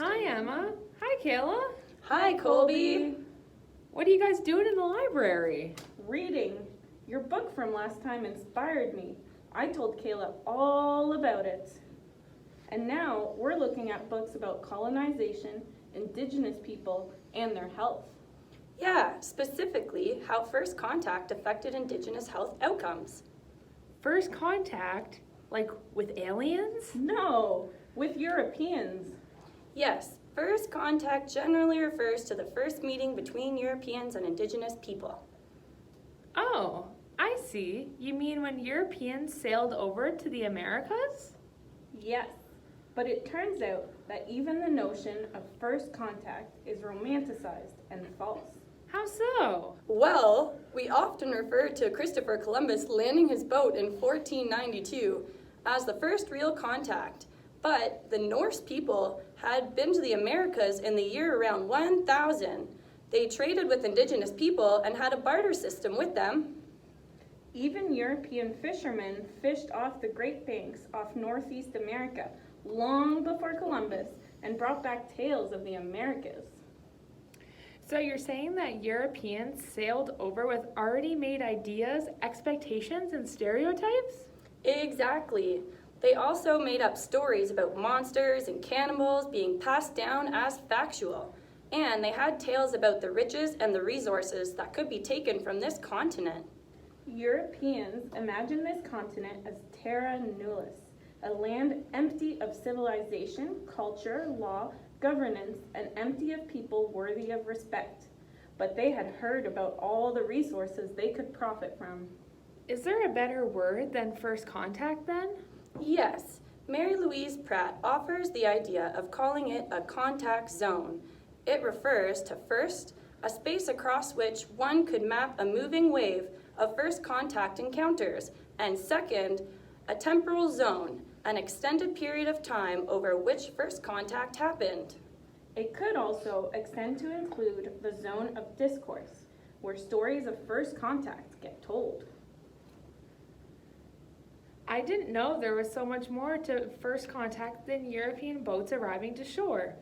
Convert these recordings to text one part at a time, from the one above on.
Hi, Emma. Hi, Kayla. Hi, Colby. What are you guys doing in the library? Reading. Your book from last time inspired me. I told Kayla all about it. And now we're looking at books about colonization, indigenous people, and their health. Yeah, specifically how first contact affected Indigenous health outcomes. First contact? Like with aliens? No, with Europeans. Yes, first contact generally refers to the first meeting between Europeans and Indigenous people. Oh, I see. You mean when Europeans sailed over to the Americas? Yes, but it turns out that even the notion of first contact is romanticized and false. How so? Well, we often refer to Christopher Columbus landing his boat in 1492 as the first real contact, but the Norse people had been to the Americas in the year around 1000. They traded with Indigenous people and had a barter system with them. Even European fishermen fished off the Great Banks off Northeast America long before Columbus and brought back tales of the Americas. So you're saying that Europeans sailed over with already made ideas, expectations, and stereotypes? Exactly. They also made up stories about monsters and cannibals being passed down as factual. And they had tales about the riches and the resources that could be taken from this continent. Europeans imagined this continent as terra nullius, a land empty of civilization, culture, law, governance, and empty of people worthy of respect. But they had heard about all the resources they could profit from. Is there a better word than first contact then? Yes, Mary Louise Pratt offers the idea of calling it a contact zone. It refers to first, a space across which one could map a moving wave of first contact encounters, and second, a temporal zone, an extended period of time over which first contact happened. It could also extend to include the zone of discourse, where stories of first contact get told. I didn't know there was so much more to first contact than European boats arriving to shore.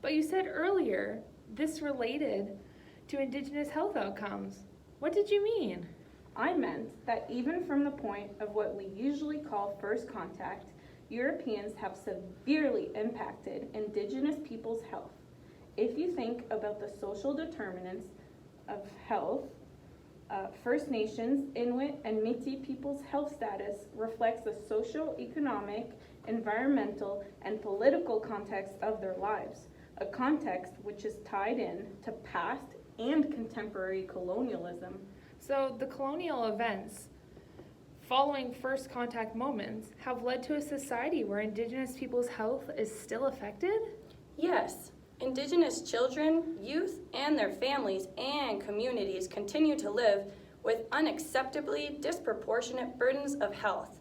But you said earlier this related to Indigenous health outcomes. What did you mean? I meant that even from the point of what we usually call first contact, Europeans have severely impacted Indigenous people's health. If you think about the social determinants of health, First Nations, Inuit, and Métis people's health status reflects the social, economic, environmental, and political context of their lives, a context which is tied in to past and contemporary colonialism. So the colonial events following first contact moments have led to a society where Indigenous people's health is still affected? Yes, Indigenous children, youth, and their families and communities continue to live with unacceptably disproportionate burdens of health,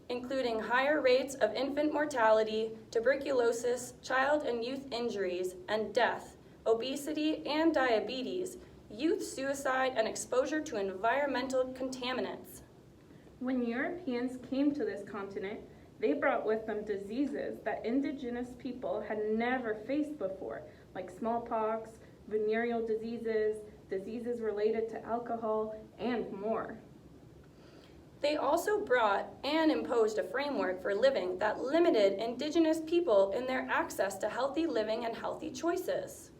including higher rates of infant mortality, tuberculosis, child and youth injuries, and death, obesity and diabetes, youth suicide, and exposure to environmental contaminants. When Europeans came to this continent, they brought with them diseases that Indigenous people had never faced before, like smallpox, venereal diseases, diseases related to alcohol, and more. They also brought and imposed a framework for living that limited Indigenous people in their access to healthy living and healthy choices.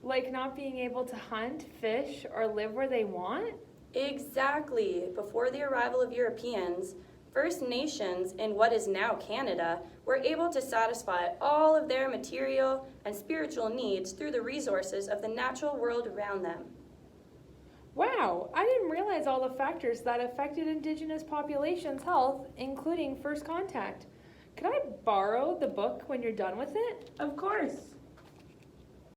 Like not being able to hunt, fish, or live where they want? Exactly. Before the arrival of Europeans, First Nations in what is now Canada were able to satisfy all of their material and spiritual needs through the resources of the natural world around them. Wow, I didn't realize all the factors that affected Indigenous populations' health, including first contact. Could I borrow the book when you're done with it? Of course.